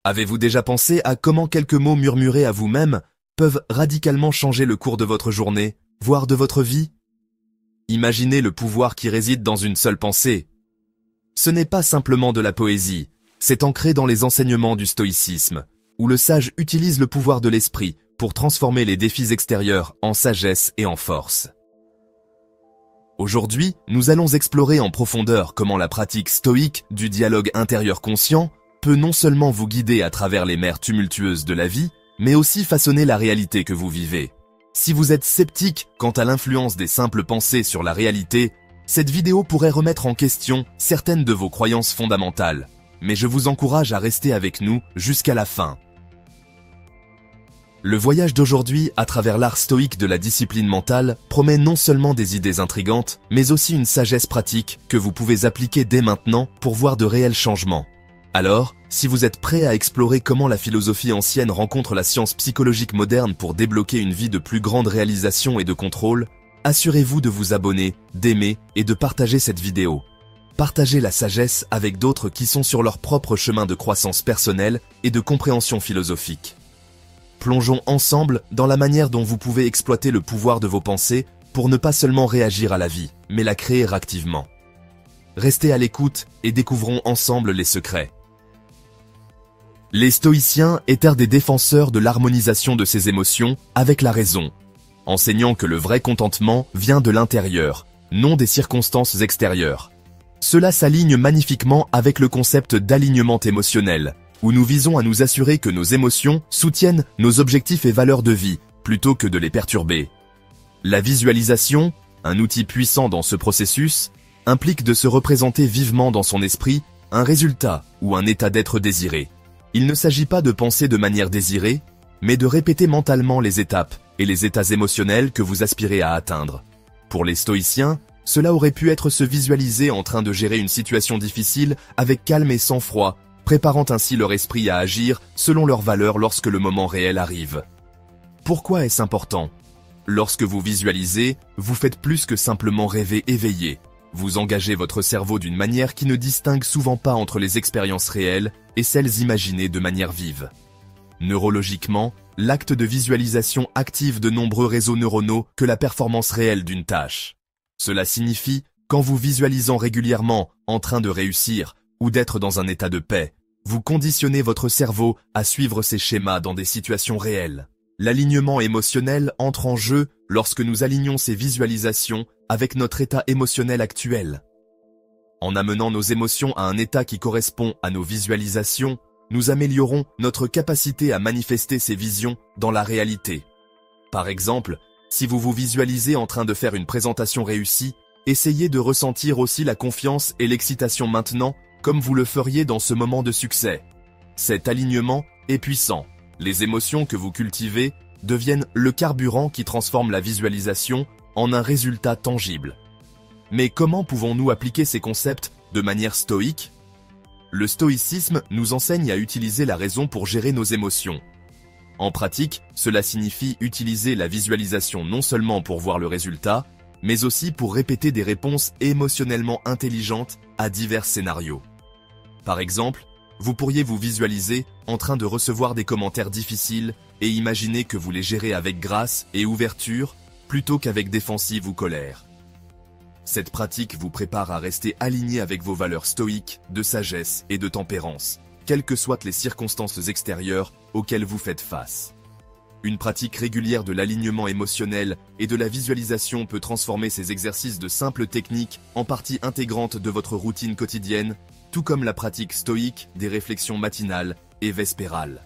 Avez-vous déjà pensé à comment quelques mots murmurés à vous-même peuvent radicalement changer le cours de votre journée, voire de votre vie? Imaginez le pouvoir qui réside dans une seule pensée. Ce n'est pas simplement de la poésie, c'est ancré dans les enseignements du stoïcisme, où le sage utilise le pouvoir de l'esprit pour transformer les défis extérieurs en sagesse et en force. Aujourd'hui, nous allons explorer en profondeur comment la pratique stoïque du dialogue intérieur conscient peut non seulement vous guider à travers les mers tumultueuses de la vie, mais aussi façonner la réalité que vous vivez. Si vous êtes sceptique quant à l'influence des simples pensées sur la réalité, cette vidéo pourrait remettre en question certaines de vos croyances fondamentales. Mais je vous encourage à rester avec nous jusqu'à la fin. Le voyage d'aujourd'hui à travers l'art stoïque de la discipline mentale promet non seulement des idées intrigantes, mais aussi une sagesse pratique que vous pouvez appliquer dès maintenant pour voir de réels changements. Alors, si vous êtes prêt à explorer comment la philosophie ancienne rencontre la science psychologique moderne pour débloquer une vie de plus grande réalisation et de contrôle, assurez-vous de vous abonner, d'aimer et de partager cette vidéo. Partagez la sagesse avec d'autres qui sont sur leur propre chemin de croissance personnelle et de compréhension philosophique. Plongeons ensemble dans la manière dont vous pouvez exploiter le pouvoir de vos pensées pour ne pas seulement réagir à la vie, mais la créer activement. Restez à l'écoute et découvrons ensemble les secrets. Les stoïciens étaient des défenseurs de l'harmonisation de ses émotions avec la raison, enseignant que le vrai contentement vient de l'intérieur, non des circonstances extérieures. Cela s'aligne magnifiquement avec le concept d'alignement émotionnel, où nous visons à nous assurer que nos émotions soutiennent nos objectifs et valeurs de vie, plutôt que de les perturber. La visualisation, un outil puissant dans ce processus, implique de se représenter vivement dans son esprit un résultat ou un état d'être désiré. Il ne s'agit pas de penser de manière désirée, mais de répéter mentalement les étapes et les états émotionnels que vous aspirez à atteindre. Pour les stoïciens, cela aurait pu être se visualiser en train de gérer une situation difficile avec calme et sang-froid, préparant ainsi leur esprit à agir selon leurs valeurs lorsque le moment réel arrive. Pourquoi est-ce important? Lorsque vous visualisez, vous faites plus que simplement rêver éveillé. Vous engagez votre cerveau d'une manière qui ne distingue souvent pas entre les expériences réelles et celles imaginées de manière vive. Neurologiquement, l'acte de visualisation active de nombreux réseaux neuronaux que la performance réelle d'une tâche. Cela signifie, qu'en vous visualisant régulièrement en train de réussir ou d'être dans un état de paix, vous conditionnez votre cerveau à suivre ces schémas dans des situations réelles. L'alignement émotionnel entre en jeu lorsque nous alignons ces visualisations avec notre état émotionnel actuel. En amenant nos émotions à un état qui correspond à nos visualisations, nous améliorons notre capacité à manifester ces visions dans la réalité. Par exemple, si vous vous visualisez en train de faire une présentation réussie, essayez de ressentir aussi la confiance et l'excitation maintenant, comme vous le feriez dans ce moment de succès. Cet alignement est puissant. Les émotions que vous cultivez deviennent le carburant qui transforme la visualisation en un résultat tangible. Mais comment pouvons-nous appliquer ces concepts de manière stoïque? Le stoïcisme nous enseigne à utiliser la raison pour gérer nos émotions. En pratique, cela signifie utiliser la visualisation non seulement pour voir le résultat, mais aussi pour répéter des réponses émotionnellement intelligentes à divers scénarios. Par exemple, vous pourriez vous visualiser en train de recevoir des commentaires difficiles et imaginer que vous les gérez avec grâce et ouverture plutôt qu'avec défensive ou colère. Cette pratique vous prépare à rester aligné avec vos valeurs stoïques, de sagesse et de tempérance, quelles que soient les circonstances extérieures auxquelles vous faites face. Une pratique régulière de l'alignement émotionnel et de la visualisation peut transformer ces exercices de simples techniques en partie intégrante de votre routine quotidienne, tout comme la pratique stoïque des réflexions matinales et vespérales.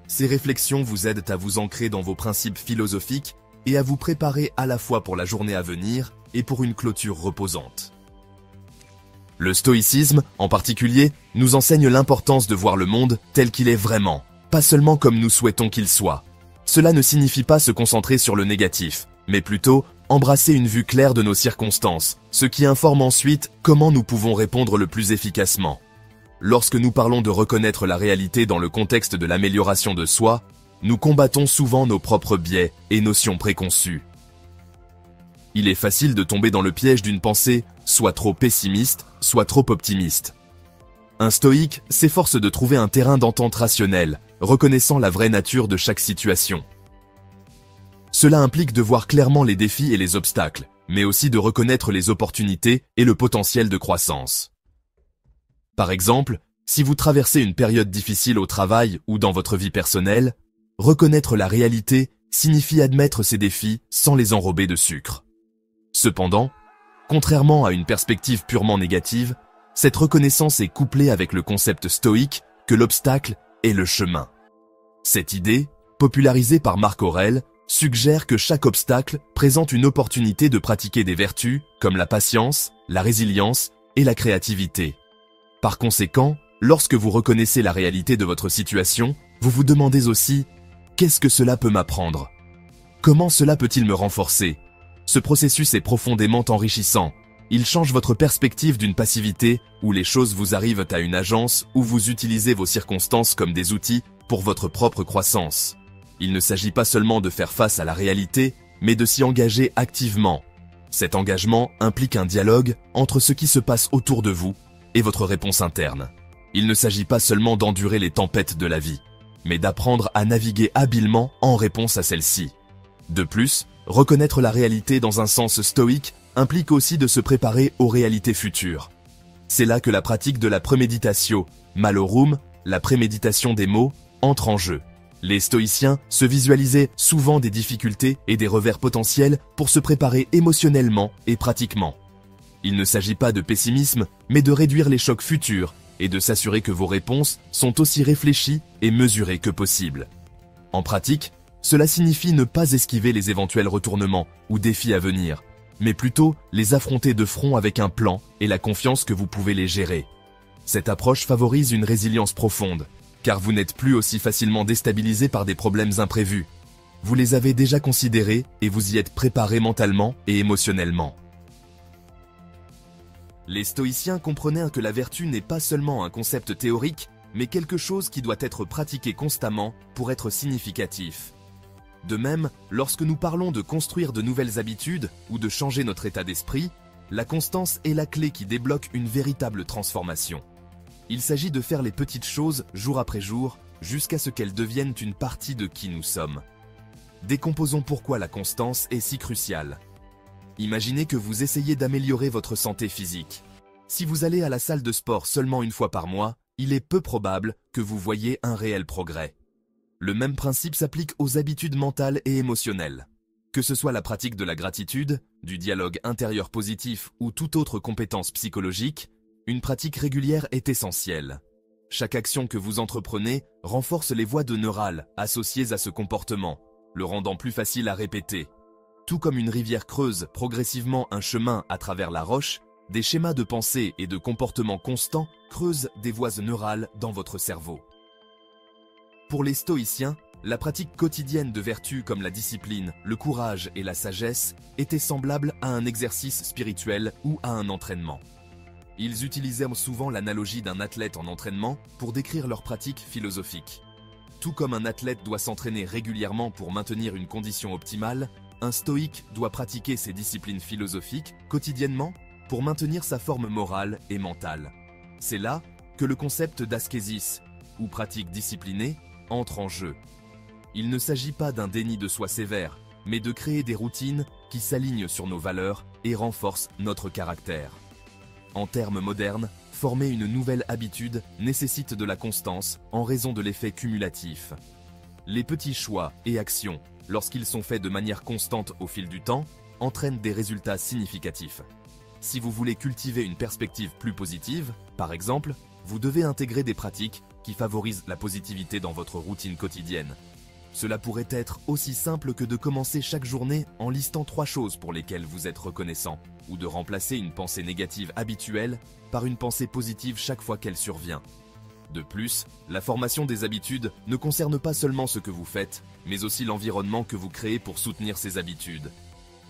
Ces réflexions vous aident à vous ancrer dans vos principes philosophiques et à vous préparer à la fois pour la journée à venir et pour une clôture reposante. Le stoïcisme, en particulier, nous enseigne l'importance de voir le monde tel qu'il est vraiment, pas seulement comme nous souhaitons qu'il soit. Cela ne signifie pas se concentrer sur le négatif, mais plutôt embrasser une vue claire de nos circonstances, ce qui informe ensuite comment nous pouvons répondre le plus efficacement. Lorsque nous parlons de reconnaître la réalité dans le contexte de l'amélioration de soi, nous combattons souvent nos propres biais et notions préconçues. Il est facile de tomber dans le piège d'une pensée soit trop pessimiste, soit trop optimiste. Un stoïque s'efforce de trouver un terrain d'entente rationnel, reconnaissant la vraie nature de chaque situation. Cela implique de voir clairement les défis et les obstacles, mais aussi de reconnaître les opportunités et le potentiel de croissance. Par exemple, si vous traversez une période difficile au travail ou dans votre vie personnelle, reconnaître la réalité signifie admettre ces défis sans les enrober de sucre. Cependant, contrairement à une perspective purement négative, cette reconnaissance est couplée avec le concept stoïque que l'obstacle est le chemin. Cette idée, popularisée par Marc Aurèle, suggère que chaque obstacle présente une opportunité de pratiquer des vertus comme la patience, la résilience et la créativité. Par conséquent, lorsque vous reconnaissez la réalité de votre situation, vous vous demandez aussi « Qu'est-ce que cela peut m'apprendre ? Comment cela peut-il me renforcer ?» Ce processus est profondément enrichissant. Il change votre perspective d'une passivité où les choses vous arrivent à une agence où vous utilisez vos circonstances comme des outils pour votre propre croissance. Il ne s'agit pas seulement de faire face à la réalité, mais de s'y engager activement. Cet engagement implique un dialogue entre ce qui se passe autour de vous et votre réponse interne. Il ne s'agit pas seulement d'endurer les tempêtes de la vie, mais d'apprendre à naviguer habilement en réponse à celles-ci. De plus, reconnaître la réalité dans un sens stoïque implique aussi de se préparer aux réalités futures. C'est là que la pratique de la preméditatio malorum, la préméditation des maux, entre en jeu. Les stoïciens se visualisaient souvent des difficultés et des revers potentiels pour se préparer émotionnellement et pratiquement. Il ne s'agit pas de pessimisme, mais de réduire les chocs futurs et de s'assurer que vos réponses sont aussi réfléchies et mesurées que possible. En pratique, cela signifie ne pas esquiver les éventuels retournements ou défis à venir, mais plutôt les affronter de front avec un plan et la confiance que vous pouvez les gérer. Cette approche favorise une résilience profonde, car vous n'êtes plus aussi facilement déstabilisé par des problèmes imprévus. Vous les avez déjà considérés et vous y êtes préparé mentalement et émotionnellement. Les stoïciens comprenaient que la vertu n'est pas seulement un concept théorique, mais quelque chose qui doit être pratiqué constamment pour être significatif. De même, lorsque nous parlons de construire de nouvelles habitudes ou de changer notre état d'esprit, la constance est la clé qui débloque une véritable transformation. Il s'agit de faire les petites choses jour après jour, jusqu'à ce qu'elles deviennent une partie de qui nous sommes. Décomposons pourquoi la constance est si cruciale. Imaginez que vous essayez d'améliorer votre santé physique. Si vous allez à la salle de sport seulement une fois par mois, il est peu probable que vous voyiez un réel progrès. Le même principe s'applique aux habitudes mentales et émotionnelles. Que ce soit la pratique de la gratitude, du dialogue intérieur positif ou toute autre compétence psychologique, une pratique régulière est essentielle. Chaque action que vous entreprenez renforce les voies neurales associées à ce comportement, le rendant plus facile à répéter. Tout comme une rivière creuse progressivement un chemin à travers la roche, des schémas de pensée et de comportement constants creusent des voies neurales dans votre cerveau. Pour les stoïciens, la pratique quotidienne de vertus comme la discipline, le courage et la sagesse était semblable à un exercice spirituel ou à un entraînement. Ils utilisaient souvent l'analogie d'un athlète en entraînement pour décrire leur pratique philosophique. Tout comme un athlète doit s'entraîner régulièrement pour maintenir une condition optimale, un stoïque doit pratiquer ses disciplines philosophiques quotidiennement pour maintenir sa forme morale et mentale. C'est là que le concept d'ascésis, ou pratique disciplinée, entre en jeu. Il ne s'agit pas d'un déni de soi sévère, mais de créer des routines qui s'alignent sur nos valeurs et renforcent notre caractère. En termes modernes, former une nouvelle habitude nécessite de la constance en raison de l'effet cumulatif. Les petits choix et actions, lorsqu'ils sont faits de manière constante au fil du temps, entraînent des résultats significatifs. Si vous voulez cultiver une perspective plus positive, par exemple, vous devez intégrer des pratiques qui favorisent la positivité dans votre routine quotidienne. Cela pourrait être aussi simple que de commencer chaque journée en listant 3 choses pour lesquelles vous êtes reconnaissant, ou de remplacer une pensée négative habituelle par une pensée positive chaque fois qu'elle survient. De plus, la formation des habitudes ne concerne pas seulement ce que vous faites, mais aussi l'environnement que vous créez pour soutenir ces habitudes.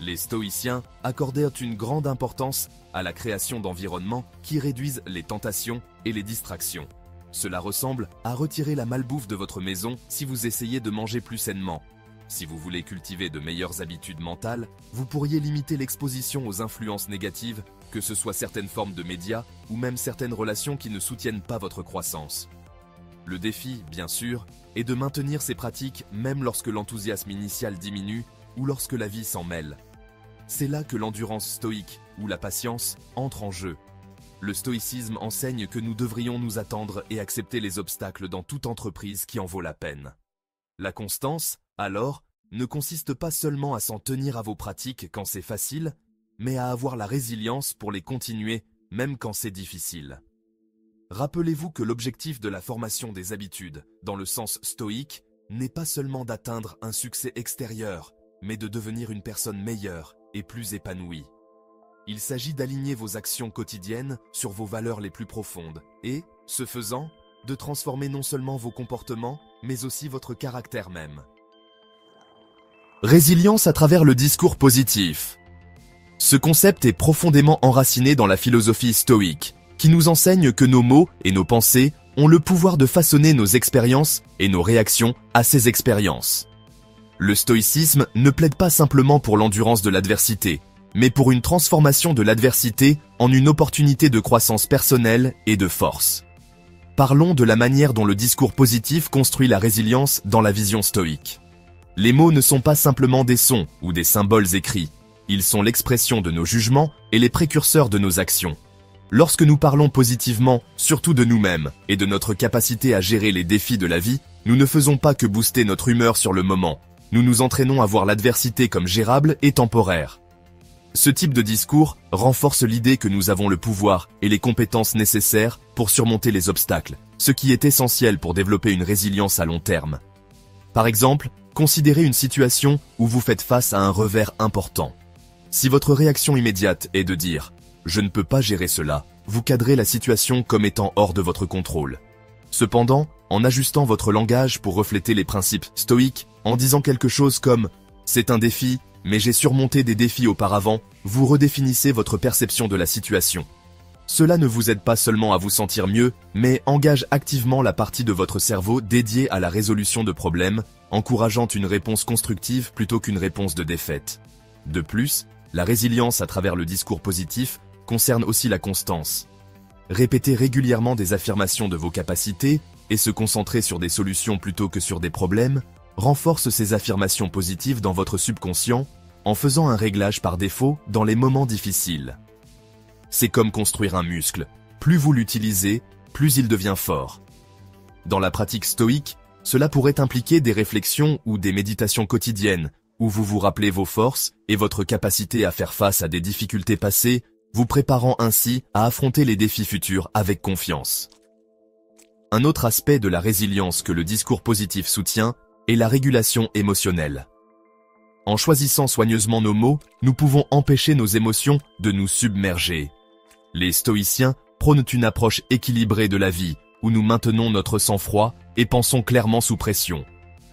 Les stoïciens accordèrent une grande importance à la création d'environnements qui réduisent les tentations et les distractions. Cela ressemble à retirer la malbouffe de votre maison si vous essayez de manger plus sainement. Si vous voulez cultiver de meilleures habitudes mentales, vous pourriez limiter l'exposition aux influences négatives que ce soit certaines formes de médias ou même certaines relations qui ne soutiennent pas votre croissance. Le défi, bien sûr, est de maintenir ces pratiques même lorsque l'enthousiasme initial diminue ou lorsque la vie s'en mêle. C'est là que l'endurance stoïque ou la patience entre en jeu. Le stoïcisme enseigne que nous devrions nous attendre et accepter les obstacles dans toute entreprise qui en vaut la peine. La constance, alors, ne consiste pas seulement à s'en tenir à vos pratiques quand c'est facile, mais à avoir la résilience pour les continuer même quand c'est difficile. Rappelez-vous que l'objectif de la formation des habitudes, dans le sens stoïque, n'est pas seulement d'atteindre un succès extérieur, mais de devenir une personne meilleure et plus épanouie. Il s'agit d'aligner vos actions quotidiennes sur vos valeurs les plus profondes et, ce faisant, de transformer non seulement vos comportements, mais aussi votre caractère même. Résilience à travers le discours positif. Ce concept est profondément enraciné dans la philosophie stoïque, qui nous enseigne que nos mots et nos pensées ont le pouvoir de façonner nos expériences et nos réactions à ces expériences. Le stoïcisme ne plaide pas simplement pour l'endurance de l'adversité, mais pour une transformation de l'adversité en une opportunité de croissance personnelle et de force. Parlons de la manière dont le discours positif construit la résilience dans la vision stoïque. Les mots ne sont pas simplement des sons ou des symboles écrits, ils sont l'expression de nos jugements et les précurseurs de nos actions. Lorsque nous parlons positivement, surtout de nous-mêmes et de notre capacité à gérer les défis de la vie, nous ne faisons pas que booster notre humeur sur le moment, nous nous entraînons à voir l'adversité comme gérable et temporaire. Ce type de discours renforce l'idée que nous avons le pouvoir et les compétences nécessaires pour surmonter les obstacles, ce qui est essentiel pour développer une résilience à long terme. Par exemple, considérez une situation où vous faites face à un revers important. Si votre réaction immédiate est de dire « je ne peux pas gérer cela », vous cadrez la situation comme étant hors de votre contrôle. Cependant, en ajustant votre langage pour refléter les principes stoïques, en disant quelque chose comme « c'est un défi », mais j'ai surmonté des défis auparavant, vous redéfinissez votre perception de la situation. Cela ne vous aide pas seulement à vous sentir mieux, mais engage activement la partie de votre cerveau dédiée à la résolution de problèmes, encourageant une réponse constructive plutôt qu'une réponse de défaite. De plus, la résilience à travers le discours positif concerne aussi la constance. Répétez régulièrement des affirmations de vos capacités et se concentrer sur des solutions plutôt que sur des problèmes renforce ces affirmations positives dans votre subconscient en faisant un réglage par défaut dans les moments difficiles. C'est comme construire un muscle. Plus vous l'utilisez, plus il devient fort. Dans la pratique stoïque, cela pourrait impliquer des réflexions ou des méditations quotidiennes où vous vous rappelez vos forces et votre capacité à faire face à des difficultés passées, vous préparant ainsi à affronter les défis futurs avec confiance. Un autre aspect de la résilience que le discours positif soutient est la régulation émotionnelle. En choisissant soigneusement nos mots, nous pouvons empêcher nos émotions de nous submerger. Les stoïciens prônent une approche équilibrée de la vie, où nous maintenons notre sang-froid et pensons clairement sous pression.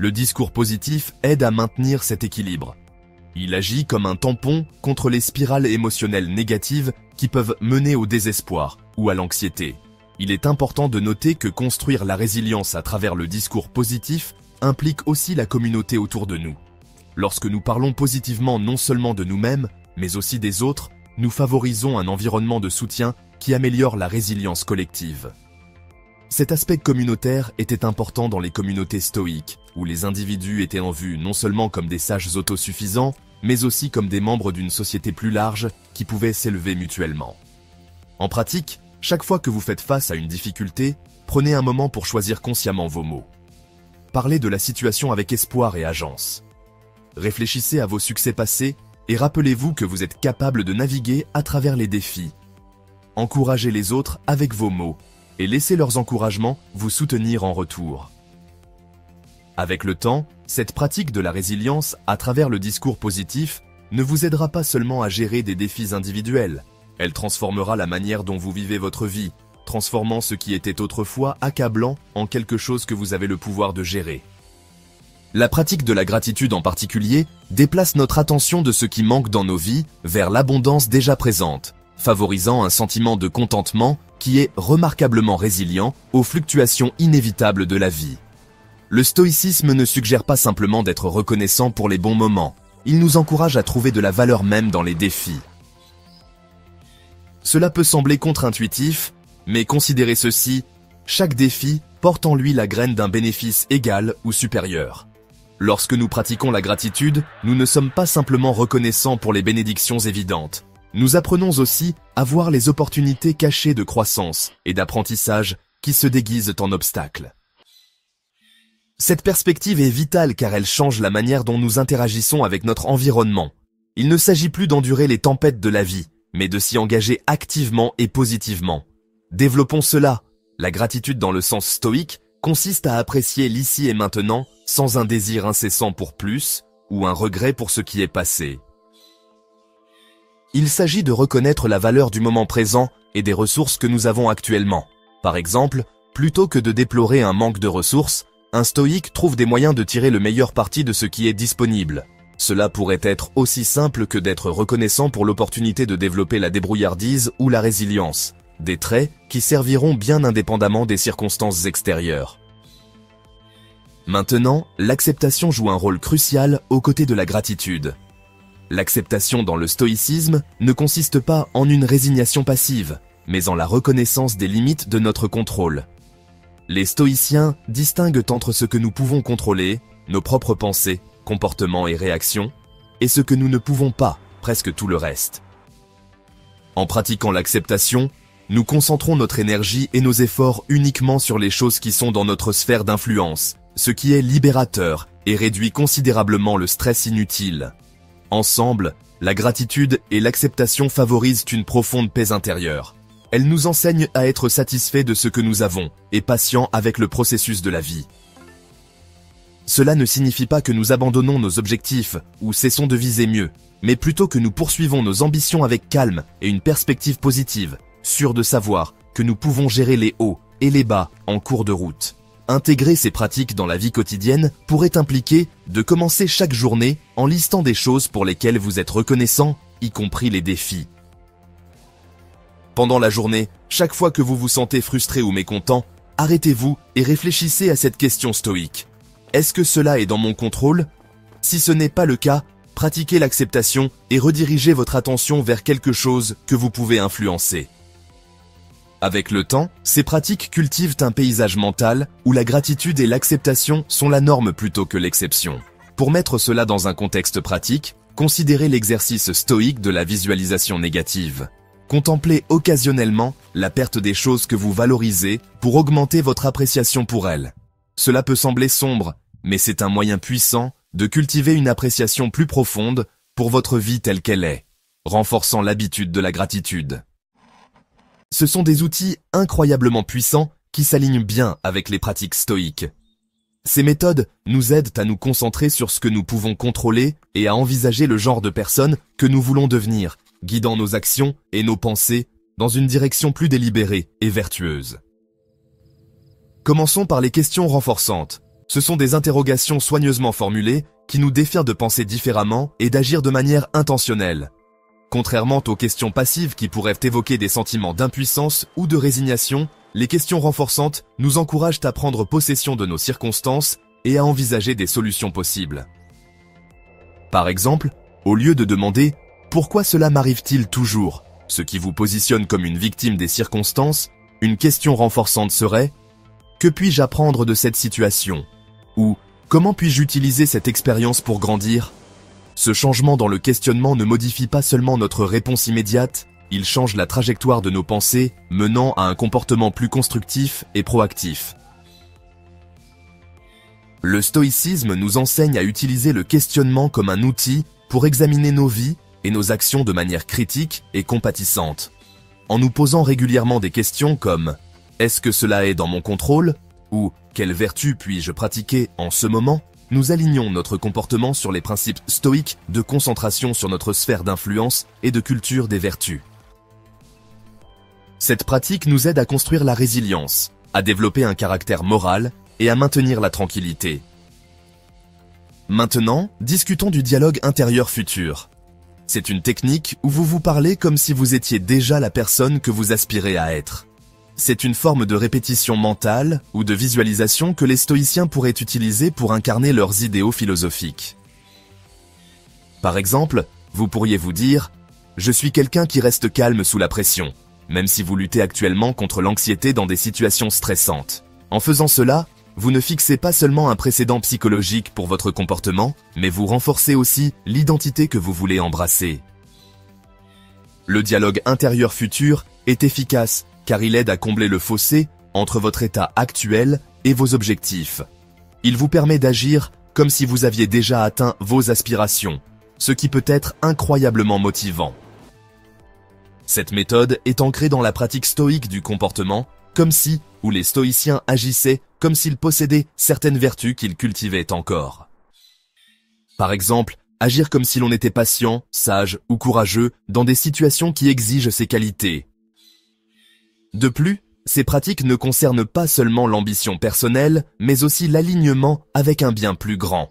Le discours positif aide à maintenir cet équilibre. Il agit comme un tampon contre les spirales émotionnelles négatives qui peuvent mener au désespoir ou à l'anxiété. Il est important de noter que construire la résilience à travers le discours positif implique aussi la communauté autour de nous. Lorsque nous parlons positivement non seulement de nous-mêmes, mais aussi des autres, nous favorisons un environnement de soutien qui améliore la résilience collective. Cet aspect communautaire était important dans les communautés stoïques, où les individus étaient en vue non seulement comme des sages autosuffisants, mais aussi comme des membres d'une société plus large qui pouvaient s'élever mutuellement. En pratique, chaque fois que vous faites face à une difficulté, prenez un moment pour choisir consciemment vos mots. Parlez de la situation avec espoir et agence. Réfléchissez à vos succès passés et rappelez-vous que vous êtes capable de naviguer à travers les défis. Encouragez les autres avec vos mots et laissez leurs encouragements vous soutenir en retour. Avec le temps, cette pratique de la résilience à travers le discours positif ne vous aidera pas seulement à gérer des défis individuels, elle transformera la manière dont vous vivez votre vie, transformant ce qui était autrefois accablant en quelque chose que vous avez le pouvoir de gérer. La pratique de la gratitude en particulier déplace notre attention de ce qui manque dans nos vies vers l'abondance déjà présente, favorisant un sentiment de contentement qui est remarquablement résilient aux fluctuations inévitables de la vie. Le stoïcisme ne suggère pas simplement d'être reconnaissant pour les bons moments, il nous encourage à trouver de la valeur même dans les défis. Cela peut sembler contre-intuitif, mais considérez ceci, chaque défi porte en lui la graine d'un bénéfice égal ou supérieur. Lorsque nous pratiquons la gratitude, nous ne sommes pas simplement reconnaissants pour les bénédictions évidentes. Nous apprenons aussi à voir les opportunités cachées de croissance et d'apprentissage qui se déguisent en obstacles. Cette perspective est vitale car elle change la manière dont nous interagissons avec notre environnement. Il ne s'agit plus d'endurer les tempêtes de la vie, mais de s'y engager activement et positivement. Développons cela. La gratitude dans le sens stoïque consiste à apprécier l'ici et maintenant sans un désir incessant pour plus ou un regret pour ce qui est passé. Il s'agit de reconnaître la valeur du moment présent et des ressources que nous avons actuellement. Par exemple, plutôt que de déplorer un manque de ressources, un stoïque trouve des moyens de tirer le meilleur parti de ce qui est disponible. Cela pourrait être aussi simple que d'être reconnaissant pour l'opportunité de développer la débrouillardise ou la résilience, des traits qui serviront bien indépendamment des circonstances extérieures. Maintenant, l'acceptation joue un rôle crucial aux côtés de la gratitude. L'acceptation dans le stoïcisme ne consiste pas en une résignation passive, mais en la reconnaissance des limites de notre contrôle. Les stoïciens distinguent entre ce que nous pouvons contrôler, nos propres pensées, comportements et réactions, et ce que nous ne pouvons pas, presque tout le reste. En pratiquant l'acceptation, nous concentrons notre énergie et nos efforts uniquement sur les choses qui sont dans notre sphère d'influence, ce qui est libérateur et réduit considérablement le stress inutile. Ensemble, la gratitude et l'acceptation favorisent une profonde paix intérieure. Elles nous enseignent à être satisfaits de ce que nous avons et patients avec le processus de la vie. Cela ne signifie pas que nous abandonnons nos objectifs ou cessons de viser mieux, mais plutôt que nous poursuivons nos ambitions avec calme et une perspective positive, sûrs de savoir que nous pouvons gérer les hauts et les bas en cours de route. Intégrer ces pratiques dans la vie quotidienne pourrait impliquer de commencer chaque journée en listant des choses pour lesquelles vous êtes reconnaissant, y compris les défis. Pendant la journée, chaque fois que vous vous sentez frustré ou mécontent, arrêtez-vous et réfléchissez à cette question stoïque. Est-ce que cela est dans mon contrôle? Si ce n'est pas le cas, pratiquez l'acceptation et redirigez votre attention vers quelque chose que vous pouvez influencer. Avec le temps, ces pratiques cultivent un paysage mental où la gratitude et l'acceptation sont la norme plutôt que l'exception. Pour mettre cela dans un contexte pratique, considérez l'exercice stoïque de la visualisation négative. Contemplez occasionnellement la perte des choses que vous valorisez pour augmenter votre appréciation pour elles. Cela peut sembler sombre, mais c'est un moyen puissant de cultiver une appréciation plus profonde pour votre vie telle qu'elle est, renforçant l'habitude de la gratitude. Ce sont des outils incroyablement puissants qui s'alignent bien avec les pratiques stoïques. Ces méthodes nous aident à nous concentrer sur ce que nous pouvons contrôler et à envisager le genre de personne que nous voulons devenir, guidant nos actions et nos pensées dans une direction plus délibérée et vertueuse. Commençons par les questions renforçantes. Ce sont des interrogations soigneusement formulées qui nous défient de penser différemment et d'agir de manière intentionnelle. Contrairement aux questions passives qui pourraient évoquer des sentiments d'impuissance ou de résignation, les questions renforçantes nous encouragent à prendre possession de nos circonstances et à envisager des solutions possibles. Par exemple, au lieu de demander « Pourquoi cela m'arrive-t-il toujours ?», ce qui vous positionne comme une victime des circonstances, une question renforçante serait « Que puis-je apprendre de cette situation ?» ou « Comment puis-je utiliser cette expérience pour grandir ?» Ce changement dans le questionnement ne modifie pas seulement notre réponse immédiate, il change la trajectoire de nos pensées, menant à un comportement plus constructif et proactif. Le stoïcisme nous enseigne à utiliser le questionnement comme un outil pour examiner nos vies et nos actions de manière critique et compatissante. En nous posant régulièrement des questions comme « Est-ce que cela est dans mon contrôle ?» ou « Quelle vertu puis-je pratiquer en ce moment ?» nous alignons notre comportement sur les principes stoïques de concentration sur notre sphère d'influence et de culture des vertus. Cette pratique nous aide à construire la résilience, à développer un caractère moral et à maintenir la tranquillité. Maintenant, discutons du dialogue intérieur futur. C'est une technique où vous vous parlez comme si vous étiez déjà la personne que vous aspirez à être. C'est une forme de répétition mentale ou de visualisation que les stoïciens pourraient utiliser pour incarner leurs idéaux philosophiques. Par exemple, vous pourriez vous dire « Je suis quelqu'un qui reste calme sous la pression, même si vous luttez actuellement contre l'anxiété dans des situations stressantes. En faisant cela, vous ne fixez pas seulement un précédent psychologique pour votre comportement, mais vous renforcez aussi l'identité que vous voulez embrasser. Le dialogue intérieur-futur est efficace car il aide à combler le fossé entre votre état actuel et vos objectifs. Il vous permet d'agir comme si vous aviez déjà atteint vos aspirations, ce qui peut être incroyablement motivant. Cette méthode est ancrée dans la pratique stoïque du comportement, comme si, où les stoïciens agissaient comme s'ils possédaient certaines vertus qu'ils cultivaient encore. Par exemple, agir comme si l'on était patient, sage ou courageux dans des situations qui exigent ces qualités. De plus, ces pratiques ne concernent pas seulement l'ambition personnelle, mais aussi l'alignement avec un bien plus grand.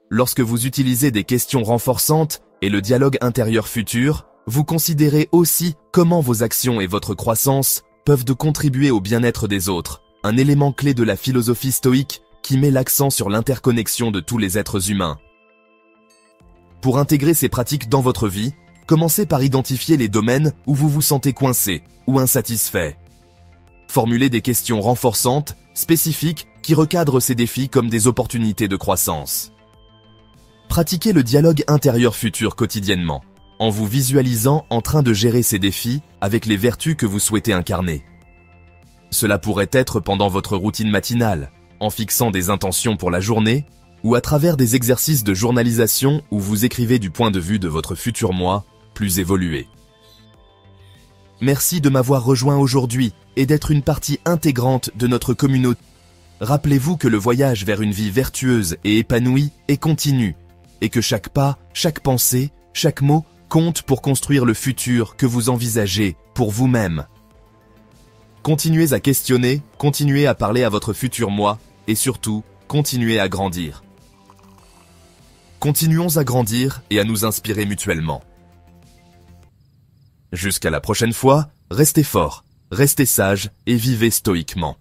Lorsque vous utilisez des questions renforçantes et le dialogue intérieur futur, vous considérez aussi comment vos actions et votre croissance peuvent contribuer au bien-être des autres, un élément clé de la philosophie stoïque qui met l'accent sur l'interconnexion de tous les êtres humains. Pour intégrer ces pratiques dans votre vie, commencez par identifier les domaines où vous vous sentez coincé ou insatisfait. Formulez des questions renforçantes, spécifiques, qui recadrent ces défis comme des opportunités de croissance. Pratiquez le dialogue intérieur futur quotidiennement, en vous visualisant en train de gérer ces défis avec les vertus que vous souhaitez incarner. Cela pourrait être pendant votre routine matinale, en fixant des intentions pour la journée, ou à travers des exercices de journalisation où vous écrivez du point de vue de votre futur moi, plus évolué. Merci de m'avoir rejoint aujourd'hui et d'être une partie intégrante de notre communauté. Rappelez-vous que le voyage vers une vie vertueuse et épanouie est continu, et que chaque pas, chaque pensée, chaque mot compte pour construire le futur que vous envisagez pour vous-même. Continuez à questionner, continuez à parler à votre futur moi, et surtout, continuez à grandir. Continuons à grandir et à nous inspirer mutuellement. Jusqu'à la prochaine fois, restez forts, restez sages et vivez stoïquement.